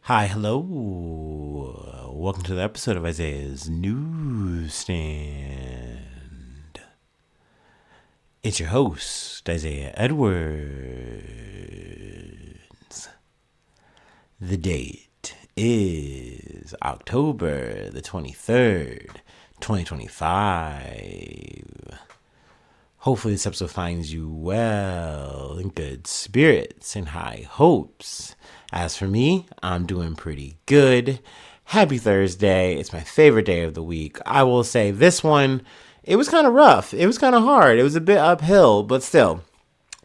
Hi, hello. Welcome to the episode of Isaiah's Newsstand. It's your host, Isaiah Edwards. The date is October the 23rd, 2025. Hopefully this episode finds you well, in good spirits and high hopes. As for me, I'm doing pretty good. Happy Thursday. It's my favorite day of the week. I will say this one, it was kind of rough. It was kind of hard. It was a bit uphill, but still,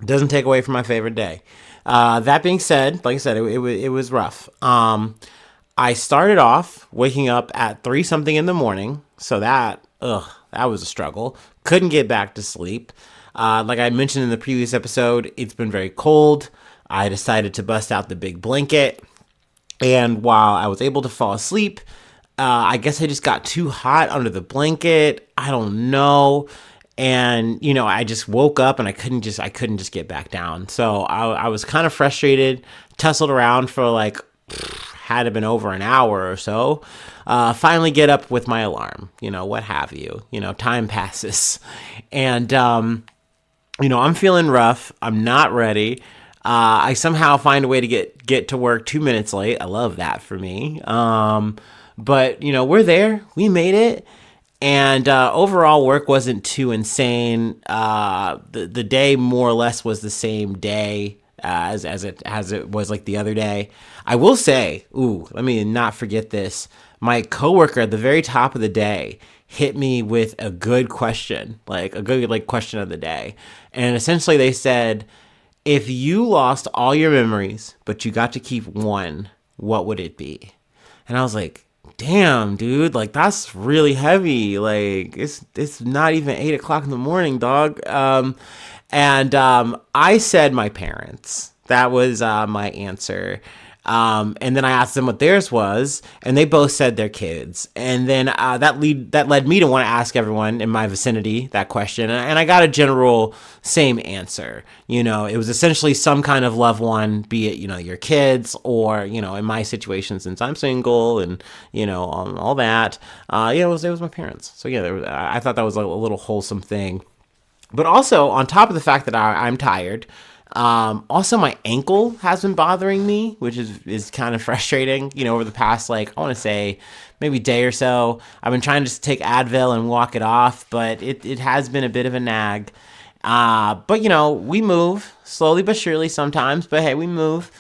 doesn't take away from my favorite day. That being said, like I said, it was rough. I started off waking up at 3 something in the morning. So that was a struggle. Couldn't get back to sleep. Like I mentioned in the previous episode, it's been very cold. I decided to bust out the big blanket. And while I was able to fall asleep, I guess I just got too hot under the blanket. I don't know. And, I just woke up and I couldn't just get back down. So I was kind of frustrated, tussled around for had it been over an hour or so, finally get up with my alarm, what have you, time passes. And, I'm feeling rough. I'm not ready. I somehow find a way to get to work 2 minutes late. I love that for me. But, we're there. We made it. And overall, work wasn't too insane. The day more or less was the same day as it was like the other day. I will say, let me not forget this. My coworker at the very top of the day hit me with a good question, like a good question of the day. And essentially they said, if you lost all your memories, but you got to keep one, what would it be? And I was like, damn, dude, that's really heavy. It's not even 8 o'clock in the morning, dog. I said my parents. That was my answer. And then I asked them what theirs was, and they both said their kids. And then that led me to want to ask everyone in my vicinity that question, and I got a general same answer. It was essentially some kind of loved one, be it your kids or in my situation, since I'm single and all that. It was my parents. So yeah, I thought that was a little wholesome thing. But also on top of the fact that I'm tired. Also my ankle has been bothering me, which is kind of frustrating, over the past, I want to say maybe day or so. I've been trying to just take Advil and walk it off, but it has been a bit of a nag. But we move slowly but surely sometimes, but hey, we move.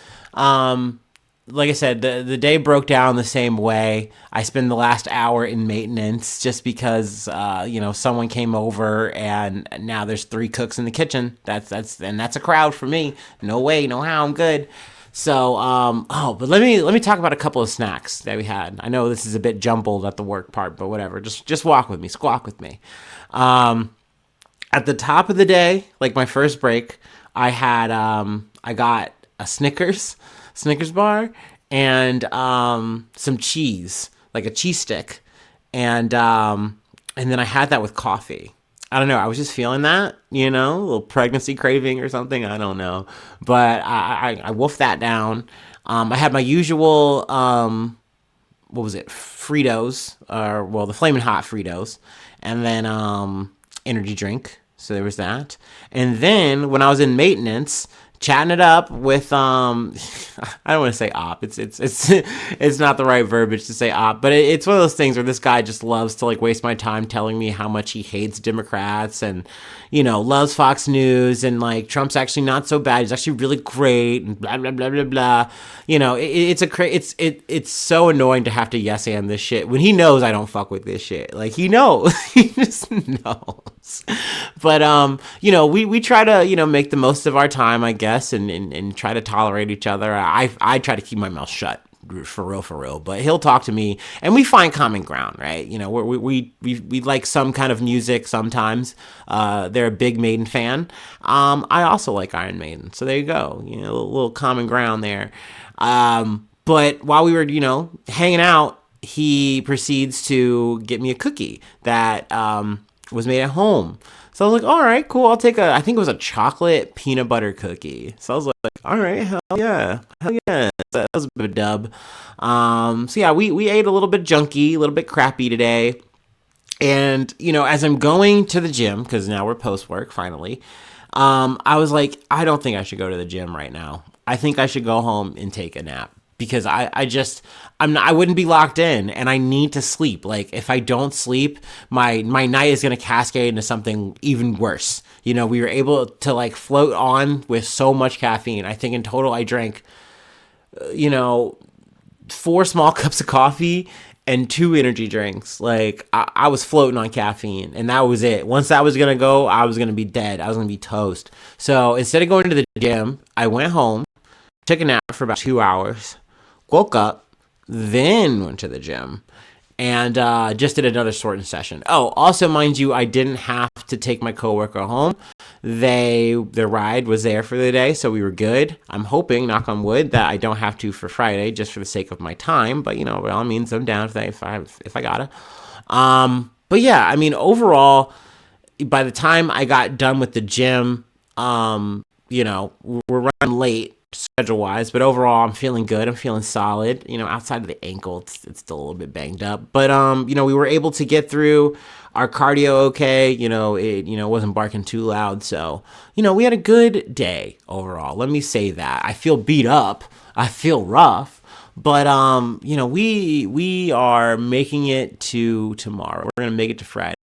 Like I said, the day broke down the same way. I spent the last hour in maintenance just because, someone came over and now there's 3 cooks in the kitchen. That's a crowd for me. No way, no how, I'm good. So, but let me talk about a couple of snacks that we had. I know this is a bit jumbled at the work part, but whatever. Just walk with me, squawk with me. At the top of the day, like my first break, I got a Snickers bar and some cheese, like a cheese stick, and then I had that with coffee. I don't know. I was just feeling that, a little pregnancy craving or something. I don't know, but I wolfed that down. I had my usual what was it, Fritos, or the Flamin' Hot Fritos, and then energy drink. So there was that, and then when I was in maintenance, chatting it up with I don't want to say op. It's not the right verbiage to say op, but it's one of those things where this guy just loves to waste my time telling me how much he hates Democrats and loves Fox News and Trump's actually not so bad. He's actually really great and blah blah blah blah blah. It's so annoying to have to yes and this shit when he knows I don't fuck with this shit. He knows. He just knows. But we try to make the most of our time, I guess, and try to tolerate each other. I try to keep my mouth shut, for real, but he'll talk to me and we find common ground, right? We like some kind of music sometimes. They're a big Maiden fan. I also like Iron Maiden, so there you go, a little common ground there. But while we were hanging out, he proceeds to get me a cookie that was made at home. So I was like, all right, cool. I'll take I think it was a chocolate peanut butter cookie. So I was like, all right, hell yeah. Hell yeah. That was a bit of a dub. So yeah, we ate a little bit junky, a little bit crappy today. And, as I'm going to the gym, because now we're post work finally, I was like, I don't think I should go to the gym right now. I think I should go home and take a nap because I wouldn't be locked in and I need to sleep. Like if I don't sleep, my night is going to cascade into something even worse. We were able to like float on with so much caffeine. I think in total I drank, 4 small cups of coffee and 2 energy drinks. Like I was floating on caffeine and that was it. Once that was going to go, I was going to be dead. I was going to be toast. So instead of going to the gym, I went home, took a nap for about 2 hours, woke up, then went to the gym and just did another sorting session. Oh, also, mind you, I didn't have to take my coworker home. Their ride was there for the day, so we were good. I'm hoping, knock on wood, that I don't have to for Friday, just for the sake of my time. But by all means, I'm down if I gotta. But yeah, I mean, overall, by the time I got done with the gym, we're running late schedule wise, but overall I'm feeling good. I'm feeling solid. Outside of the ankle, it's still a little bit banged up, but we were able to get through our cardio okay. It wasn't barking too loud, so we had a good day overall. Let me say that. I feel beat up. I feel rough, but we are making it to tomorrow. We're gonna make it to Friday.